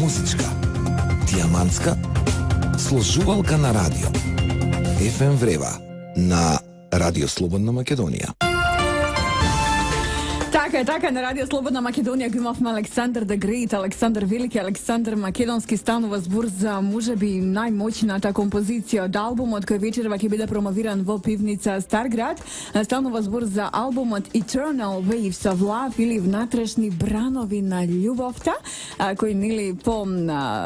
музичка, диамантска, сложувалка на радио. FM Врева на Радио Слободна Македонија. Така, на Радио Слободна Македонија го имавме Александър the Great, Александър Велики, Александър Македонски станува збор за можеби најмоćната композиција од албумот кој вечерва ќе биде промовиран во пивница Старград. Станува збор за албумот Eternal Waves of Love или внатрешни бранови на љубовта, кој нели по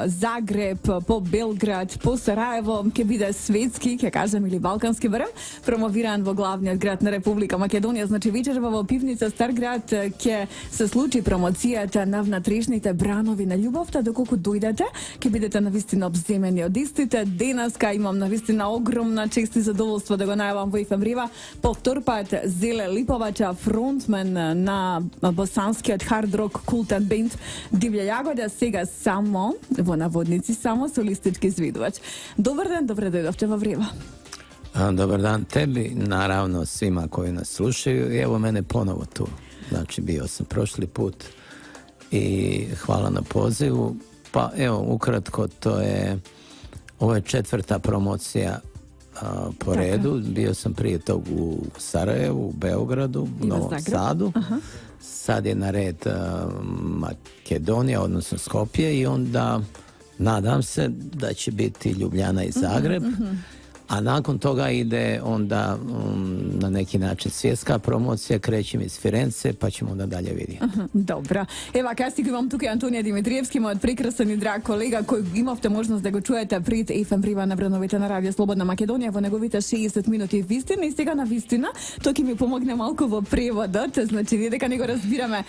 Загреб, по Белград, по Сараево ќе биде светски, ќе кажем, или балкански барем, промовиран во главниот град на Република Македонија. Значи вечерва во пивница Старград ќе се случи промоцијата на внатрешните бранови на љубовта. Доколку дојдете, ќе бидете навистина обземени од истите. Денеска имам навистина огромна чест и задоволство да го најавам во FM Врева по втор пат Зеле Липовача, фронтмен на босанскиот хард рок култен бенд Дивља Јагода, сега само во наводници само солистички изведувач. Добар ден, добре дојдовте во Врева. Dobar dan tebi, naravno svima koji nas slušaju i evo mene ponovo tu. Znači bio sam prošli put i hvala na pozivu. Pa evo ukratko ovo je 4. promocija po redu. Bio sam prije tog u Sarajevu, u Beogradu, u Novom Sadu. Sad je na red Makedonija, odnosno Skopje i onda nadam se da će biti Ljubljana i Zagreb. A nakon toga ide onda na neki način svjetska promocija, krećem iz Firence, pa ćemo onda dalje vidjeti. Добра. Ева, кај го имам тука Антонија Димитриевски, мојот прекрасен и драг колега, кој имавте можност да го чуете пред FM Врева на брановите на Радио Слободна Македонија во неговите 60 минути вистина, и сега на вистина тој ќе ми помогне малку во преводот. Значи, ние дека не го разбираме,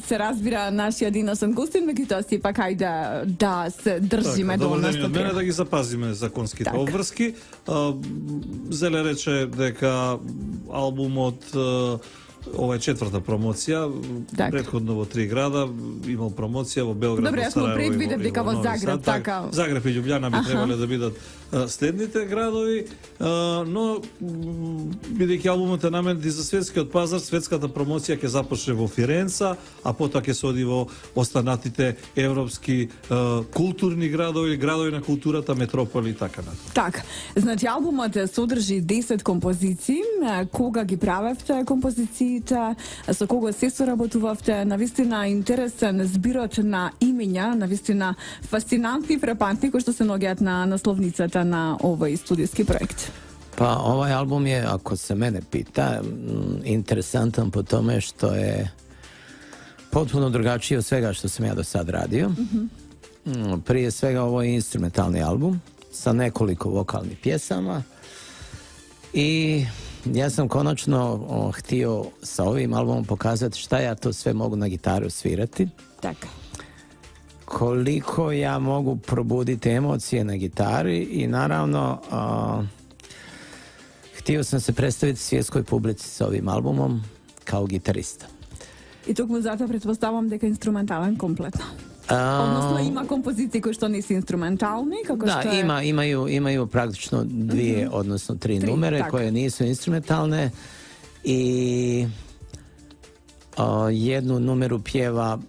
се разбира нашиот денешен гостин, меѓутоа сепак ајде да се држиме до нас. Добро ден, да ги запазиме законските обврски. Зеле рече дека албумот ова е 4. промоција, претходно во 3 града имал промоција во Белград, Добре, јас му предвидев дека во Загреб, така. Загреб и Љубљана би требале да бидат следните градови, но бидејќи албумот е наменет и за светскиот пазар, светската промоција ќе започне во Фиренца, а потоа ќе се оди во останатите европски културни градови, градови на културата, метрополи и така натаму. Така, значи албумот содржи 10 композиции. Кога ги правевте композициите? Со кого се соработувавте? Навистина интересен збирот на имиња, навистина фасцинантни, фрапантни, кои што се наоѓаат на насловницата на овој студиски проект. Pa ovaj album je, ako se mene pita, interesantan po tome što je potpuno drugačiji od svega što sam ja do sad radio. Prije svega ovo je instrumentalni album sa nekoliko vokalnih pjesama i ja sam konačno htio sa ovim albumom pokazati šta ja to sve mogu na gitaru svirati. Така. Koliko ja mogu probuditi emocije na gitari i naravno htio sam se predstaviti svjetskoj publici sa ovim albumom kao gitarista. И токму затоа претпоставам дека инструментален комплетно. Односно има композиции кои што не се инструментални, како што imaju praktično 2, odnosno 3 numere koje nisu instrumentalne i jednu numeru pjeva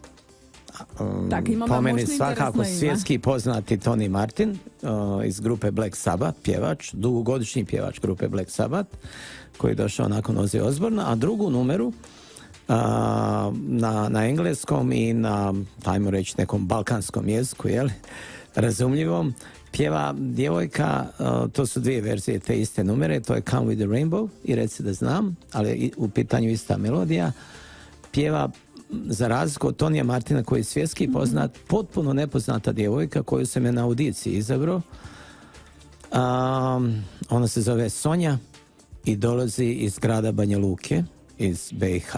po meni svakako svjetski poznati Tony Martin iz grupe Black Sabbath, pjevač, dugogodišnji pjevač grupe Black Sabbath, koji je došao nakon Ozzy Osbourna, a drugu numeru na engleskom i na, ajmo reći, nekom balkanskom jeziku, razumljivom, pjeva djevojka, to su 2 verzije te iste numere, to je Come with the Rainbow i Reci da znam, ali u pitanju ista melodija, pjeva za razliku od Tonija Martina koji je svjetski poznat, potpuno nepoznata djevojka koju sam je na audiciji izabrao. Ona se zove Sonja i dolazi iz grada Banja Luke, iz BiH.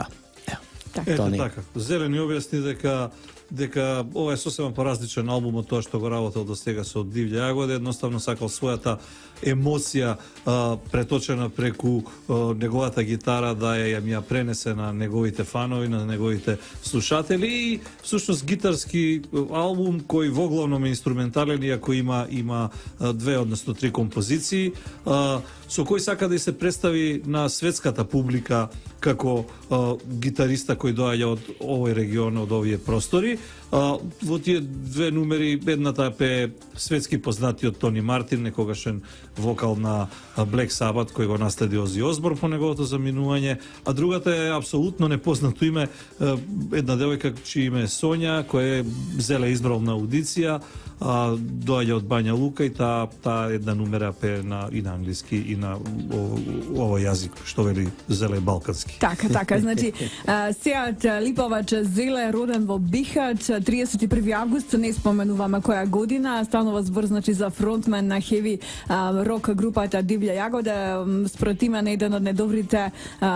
Ето така. Зеле ни објасни дека ова е сосема поразличен албум од тоа што го работел до сега со Дивља Јагода, едноставно сакал својата емоција преточена преку неговата гитара да ја пренесе на неговите фанови, на неговите слушатели и всушност гитарски албум кој воглавном е инструментален, иако има 2, односно 3 композиции, со кој сака да се представи на светската публика како гитариста кој доаѓа од овој регион, од овие простори. Во тие две numeri, едната е светски познатиот Тони Мартин, некогашен вокал на Black Sabbath, кој го наследи Ози Осборн по неговото заминување, а другата е апсолутно непознато име, една девојка чие име е Сонја, која е зеле избрал на аудиција, доаѓа од Бања Лука и таа една numera пее и на англиски и на овој јазик, што вели зеле балкански. Така, значи Сеат Липовач Зеле, роден во Бихач, 31 август, не споменуваме која година, станува збор значи за фронтмен на хеви рок групата Дивља Јагода, според име на еден од недобрите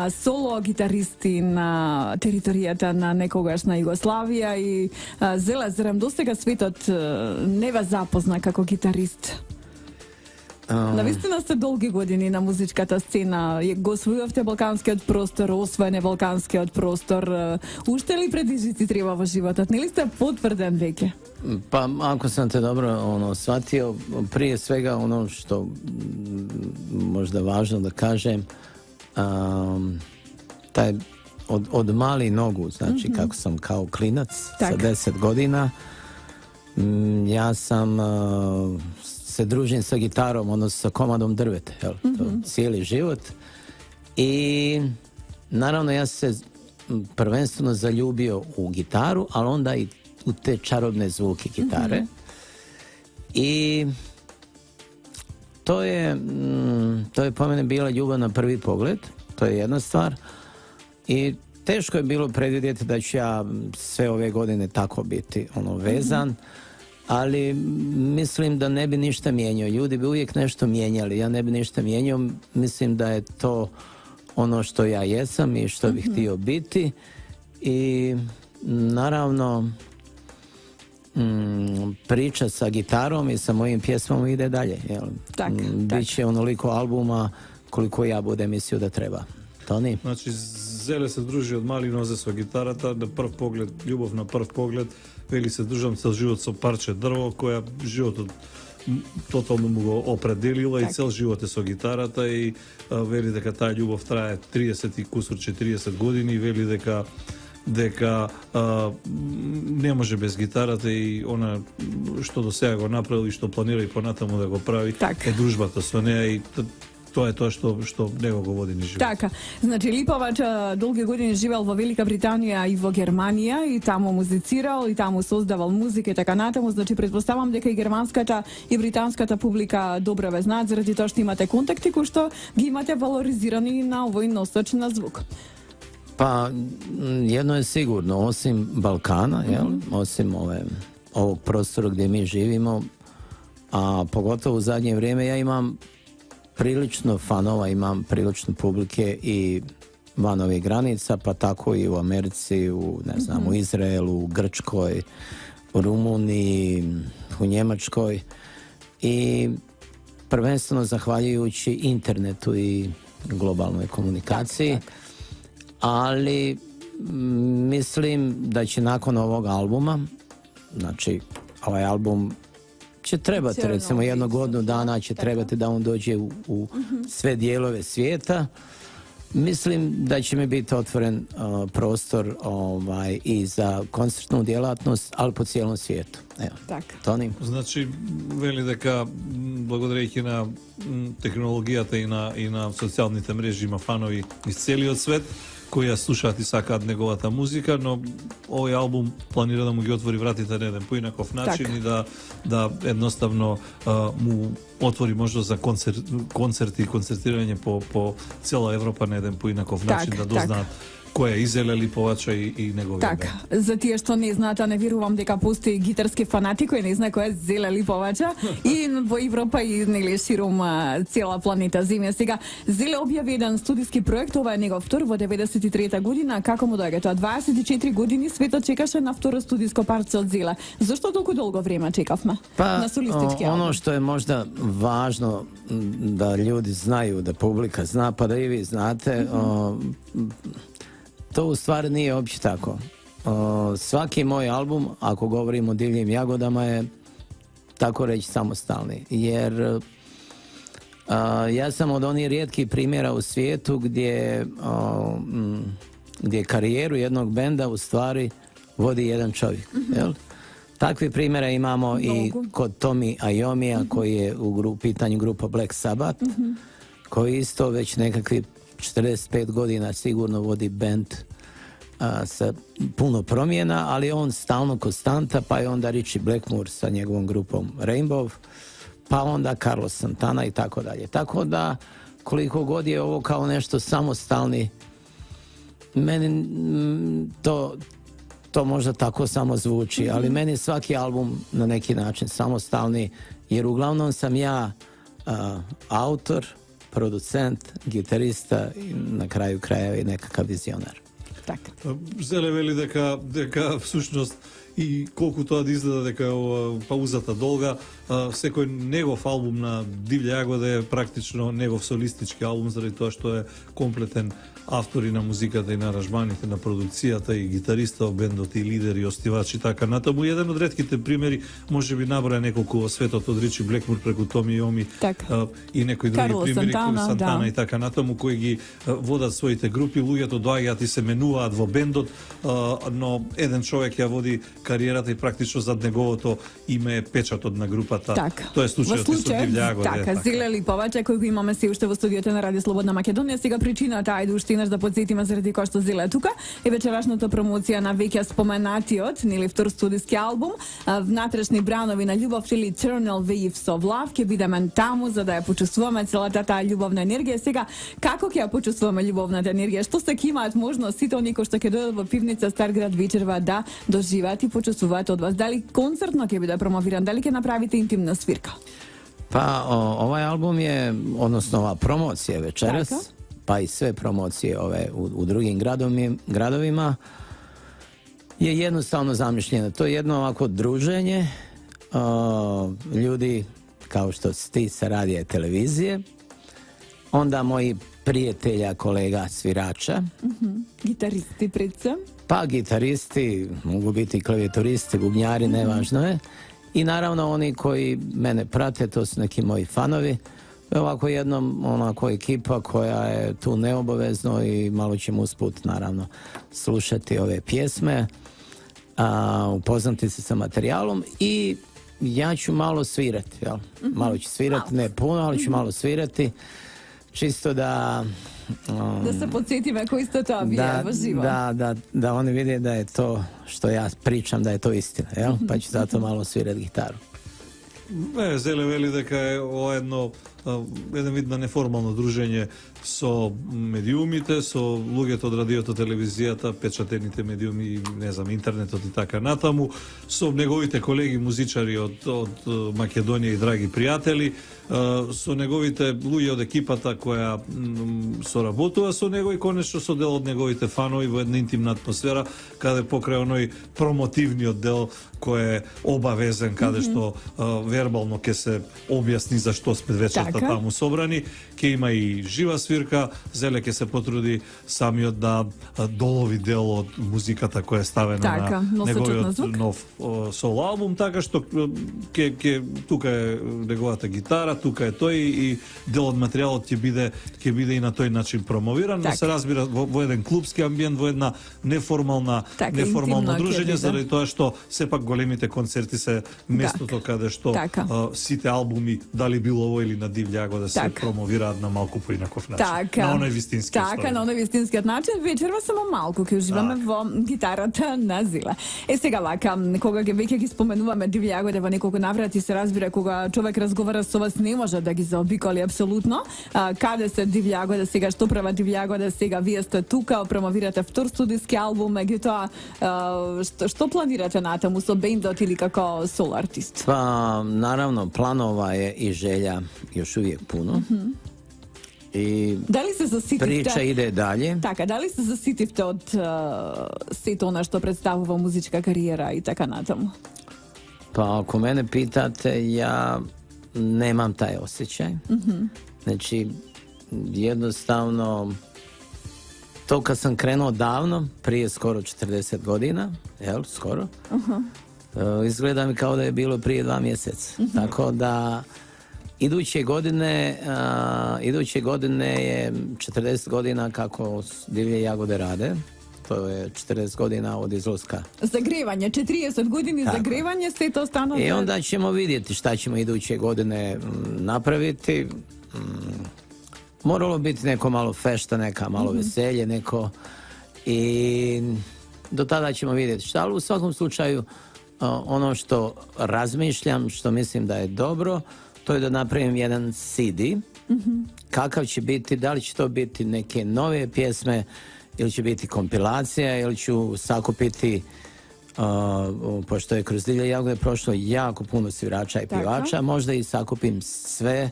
соло гитаристи на територијата на некогашна Југославија и Зеле, зарем достига светот не ве запозна како гитарист? Навистина сте долги години на музичката сцена, го освојувавте балканскиот простор, освоен балканскиот простор. Уште ли предизвици треба во животот? Нели сте потврден веќе? Pa ako sam te dobro shvatio, prije svega ono što možda važno da kažem, taj od mali nogu, znači kako sam kao klinac sa 10 godina, ja sam se družim sa gitarom, odnosno sa komadom drveta, to cijeli život. I naravno ja se prvenstveno zaljubio u gitaru, ali onda i u te čarobne zvuke gitare. I to je po mene bila ljubav na prvi pogled, to je jedna stvar. I teško je bilo predvidjeti da ću ja sve ove godine tako biti vezan, ali mislim da ne bi ništa mijenjao. Ljudi bi uvijek nešto mijenjali, ja ne bi ništa mijenjao. Mislim da je to ono što ja jesam i što bih htio biti. I naravno priča sa gitarom i sa mojim pjesmama ide dalje. Biće onoliko albuma koliko ja budem mislio da treba. Toni? Значи, Зеле се дружи од мали нозе со гитарата, на прв поглед, љубов на прв поглед, вели се дружам цел живот со парче дрво, која животот тотално му го определила и цел живот е со гитарата и вели дека таа љубов трае 30 и кусур 40 години и вели дека не може без гитарата и она што до сега го направил и што планира и понатаму да го прави е дружбата со неа и тоа е тоа што него го води низ живот. Така, значи Липовач долги години живеел во Велика Британија и во Германија и таму музицирал и таму создавал музика и така натаму, значи претпоставам дека и германската и британската публика добро ве знаат заради тоа што имате контакти кои што ги имате валоризирани на овој носач на звук. Pa jedno je sigurno, osim Balkana, osim ovog prostora gdje mi živimo, a pogotovo u zadnje vrijeme ja imam prilično fanova, imam prilično publike i van ovih granica, pa tako i u Americi, u Izraelu, u Grčkoj, u Rumuniji, u Njemačkoj i prvenstveno zahvaljujući internetu i globalnoj komunikaciji. Ali mislim da će nakon ovog albuma, znači ovaj album će trebati recimo jedno godinu dana će trebati da on dođe u sve dijelove svijeta. Mislim da će mi biti otvoren prostor i za koncertnu djelatnost, ali po cijelom svijetu. Evo, Toni? Значи, вели дека благодарејќи на технологијата и на социјалните мрежи има фанови из целиот свет кои ја слушаат и сакаат неговата музика, но овој албум планира да му ги отвори вратите на еден поинаков начин и да едноставно му отвори можност за концерти и концертирање по цела Европа на еден поинаков начин, да дознаат кој е и Зеле Липовача и неговиот бенд. За тие што не знаат, а не верувам дека постои гитарски фанати кој не знае кој е Зеле Липовача и во Европа и нели широм цела планета Земја. Сега Зеле објави еден студиски проект, ова е негов втор во 93-та година. Како му доаѓа тоа? 24 години светот чекаше на второ студиско парче од Зеле. Зошто толку долго време чекавме на солистички албум? Ono što je možda važno da ljudi znaju, da publika zna, pa da i vi znate, to u stvari nije uopće tako. Svaki moj album, ako govorim o Divljim jagodama, je tako reći samostalni. Jer ja sam od onih rijetkih primjera u svijetu gdje karijeru jednog benda u stvari vodi jedan čovjek. Takvi primjera imamo i kod Tommy Iomija koji je u pitanju grupa Black Sabbath, koji isto već nekakvi 45 godina sigurno vodi band sa puno promjena, ali on stalno konstanta, pa je onda Richie Blackmore sa njegovom grupom Rainbow, pa onda Carlos Santana i tako dalje. Tako da koliko god je ovo kao nešto samostalni, meni to možda tako samo zvuči, ali meni svaki album na neki način samostalni, jer uglavnom sam ja autor, producent, gitarista i na kraju krajeva i nekakav vizionar. Така. Зеле вели дека всушност и колку тоа да изгледа дека паузата долга, секој негов албум на Дивља Јагода е практично негов солистички албум, заради тоа што е комплетен автор и на музиката и на аранжманите, на продукцијата и гитариста во бендот и лидер и остивач и така натаму. Еден од ретките примери, може би наброја неколку во светот од Ричи Блекмур преку Томи Иоми и некои други примери, Сантана и така натаму, кои ги водат своите групи, луѓето доаѓаат и се менуваат во бендот, но еден човек ја води кариерата и практично зад неговото име е печатот на групата. Тоа е случајот и со Дивља Јагода. Така, Зиле Липовача, кој го имаме се уште во студиото на Радио Слободна Македонија. Сега причината, ајде уште еднаш да подсетиме заради кој што Зиле е тука, е вечерашната промоција на веќе споменатиот, нели втор студиски албум, Внатрешни бранови на љубов или Eternal Waves of Love, ќе бидеме таму за да ја почувствуваме целата таа љубовна енергија. Сега, како ќе ја почувствуваме љубовната енергија? Што се ќе имаат можност сите оние кои што ќе дојдат во пивница Старград вечерва да доживеат и почувствуваат од вас? Дали концертно ќе биде промовиран? Дали ќе направите интимна свирка? Pa ovaj album je, odnosno ova promocija večeras, pa i sve promocije u drugim gradovima je jednostavno zamišljeno. To je jedno ovako druženje ljudi kao što si ti sa radija i televizije, onda moji prijatelja, kolega, svirača. Gitaristi prica? Pa gitaristi, mogu biti klavijatoristi, bubnjari, nevažno je. I naravno oni koji mene prate, to su neki moji fanovi. Ovako jednom onako ekipa koja je tu neobavezno i malo ćemo usput naravno slušati ove pjesme, upoznati se sa materijalom i ja ću malo svirati, jel? Malo ću svirati, ne puno, ali ću malo svirati, čisto da... da se podsjetime koji ste to živo. Da oni vide da je to što ja pričam, da je to istina, jel? Pa ću zato malo svirati gitaru. Зеле вели дека е еден вид на неформално дружење со медиумите, со луѓето од радиото, телевизијата, печатените медиуми, не знам, интернетот и така натаму, со неговите колеги музичари од Македонија и драги пријатели, со неговите луѓе од екипата која соработува со него и конечно со дел од неговите фанови во една интимна атмосфера, каде покрај оној промотивниот дел кој е обавезен, каде што вербално ќе се објасни за што сме вечерта таму собрани, ќе има и жива свирка. Зеле ќе се потруди самиот да долови дел од музиката која е ставена на неговиот нов соло албум, така што тука е неговата гитара, тука е тој и дел од материјалот ќе биде и на тој начин промовиран, но се разбира во еден клубски амбиент, во една неформално дружење, заради тоа што сепак големите концерти се местото каде што сите албуми, дали било ово или на Дивља Јагода, се промовираат на малку поинаков начин. На оној вистински на оној вистинскиот начин. Вечерва само малку ќе уживаме во гитарата на Зиле. Сега вака, кога веќе ги споменуваме Дивља Јагода во неколку наврати, се разбира кога човек разговара со вас не може да ги заобиколи апсолутно. Каде се Дивља Јагода сега, што права Дивља Јагода сега? Вие сте тука, промовирате втор студиски албум, меѓутоа што планирате натаму со бендот или како соло артист? Pa naravno planova je i želja još uvijek puno. I priča ide dalje. Така, дали се заситивте од сето она што представува музичка кариера и така натаму? Pa ako mene pitate, ja nemam taj osjećaj. Znači, jednostavno, to kad sam krenuo davno, prije skoro 40 godina, jel, skoro, izgleda mi kao da je bilo prije 2 mjeseca. Tako da iduće godine je 40 godina kako Divlje Jagode rade. to je 40 godina od izlaska. Zagrevanje, 40 godini Tako. zagrevanje, ste to stano... I onda ćemo vidjeti šta ćemo iduće godine napraviti. Moralo biti neko malo fešta, neka malo veselje, neko... I do tada ćemo vidjeti šta, ali u svakom slučaju ono što razmišljam, što mislim da je dobro, to je da napravim jedan CD. Kakav će biti, da li će to biti neke nove pjesme ili će biti kompilacija ili ću sakupiti pošto je kroz Divlje jagode prošlo jako puno svirača i pjevača, možda i sakupim sve,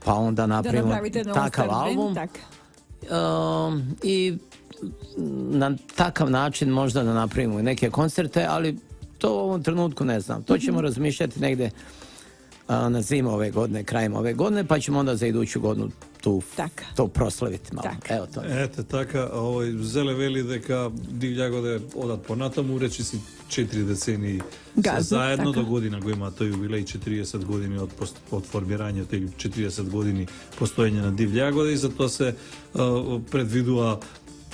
pa onda napravimo takav album. I na takav način možda da napravimo neke koncerte, ali to u ovom trenutku ne znam. To ćemo razmišljati negdje na zimu ove godine, krajem ove godine, pa ćemo onda za iduću godinu to proslaviti malo. Evo to. Ете така, Зеле вели дека Дивља јагода одат понатаму, речи си 4 децении се заедно, до година го има тој јубилеј 40 години од формирањето или 40 години постоење на Дивља јагода, и затоа се предвидува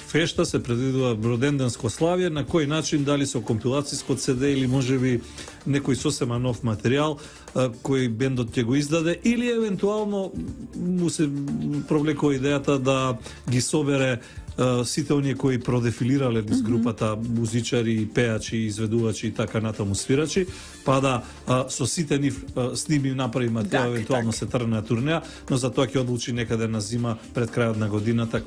фешта, се предвидува роденденско славје, на кој начин, дали со компилацијско CD или можеби некој сосема нов материјал кој бендот ќе го издаде, или евентуално му се провлекува идејата да ги собере сите оние кои продефилирале низ групата, музичари, пеачи, изведувачи и така натаму свирачи, па да со сите нив сними направи материјал, евентуално се трне на турнеја, но за тоа ќе одлучи некаде на зима пред крајот на годината,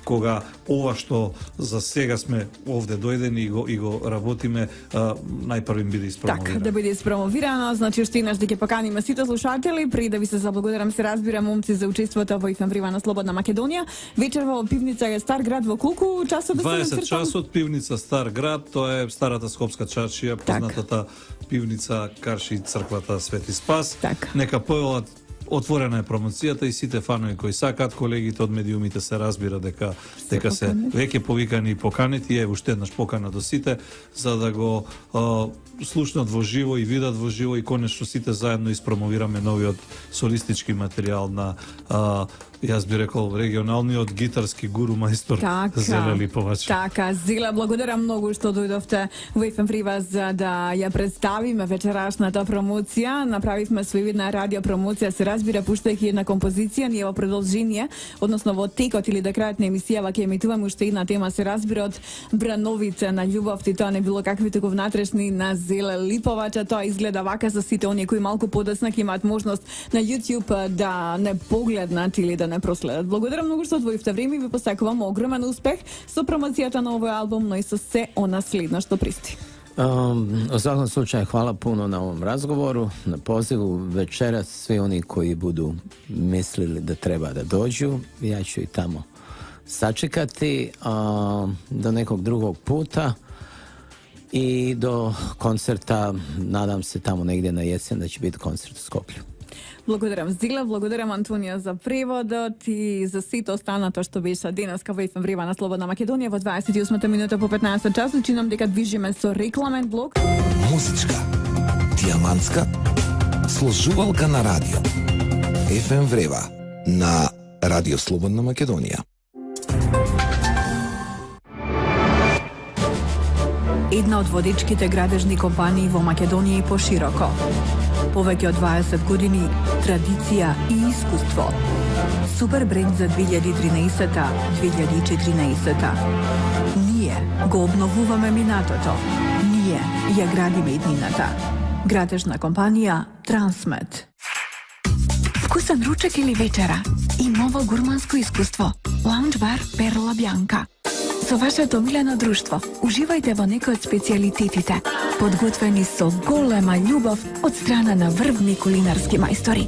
кога ова што за сега сме овде дојдени и го работиме, најпрвим биде испромовирано. Така, да биде испромовирано, значи уште еднаш да ќе поканиме сите слушатели, при да ви се заблагодарам, се разбира, момци, за учеството во Ефемврива на Слободна Македонија. Вечер во пивница е Стар град, во колку часот да се 20 часот, пивница Стар град, тоа е старата скопска чаршија, познатата пивница карши црквата Свети Спас. Нека појават, отворена е промоцијата и сите фанови кои сакаат, колегите од медиумите се разбира дека се веќе повикани и поканети, е уште еднаш покана до сите, за да го слушнат во живо и видат во живо и конечно сите заедно испромовираме новиот солистички материјал на јас би рекол регионалниот гитарски гуру мајстор Зеле Липовач. Така, Зеле, благодарам многу што дојдовте во Ефемврива за да ја представиме вечерашната промоција. Направивме своевидна радио промоција, се разбира, пуштајќи една композиција, ние во продолжение, односно во текот или до крајот на емисијава ќе емитуваме уште една тема, се разбира, од Брановица на љубовта, и тоа не било какви туку внатрешни на Зеле Липовача. Тоа изгледа вака за сите оние кои малку подоцна ќе имаат можност на YouTube да не погледнат или да не проследат. Благодарам многу што одвоивте време и ви посакувам огромен успех со промоцијата на овој албум, но и со се она следно што присти. U svakom slučaju hvala puno na ovom razgovoru, na pozivu. Večeras svi oni koji budu mislili da treba da dođu, ja ću i tamo sačekati do nekog drugog puta i do koncerta, nadam se tamo negdje na jesen da će biti koncert u Skoplju. Благодарам Зиле, благодарам Антонија за преводот и за сите останато што беше денеска во Ефемврива на Слободна Македонија во 28 минута по 15 часот. Чинам дека движиме со рекламен блок. Музичка, диамантска, сложувалка на радио. Ефемврива на Радио Слободна Македонија. Една од водечките градежни компании во Македонија и пошироко. Повеќе од 20 години традиција и искуство. Супер бренд за 2013-2014. Ние го обновуваме минатото. Ние ја градиме иднината. Градежна компанија Трансмет. Вкусен ручек или вечера и ново гурманско искуство. Лаунж бар Перла Бјанка. Со вашето омилено друштво, уживајте во некои од специјалитетите, подготвени со голема љубов од страна на врвни кулинарски мајстори.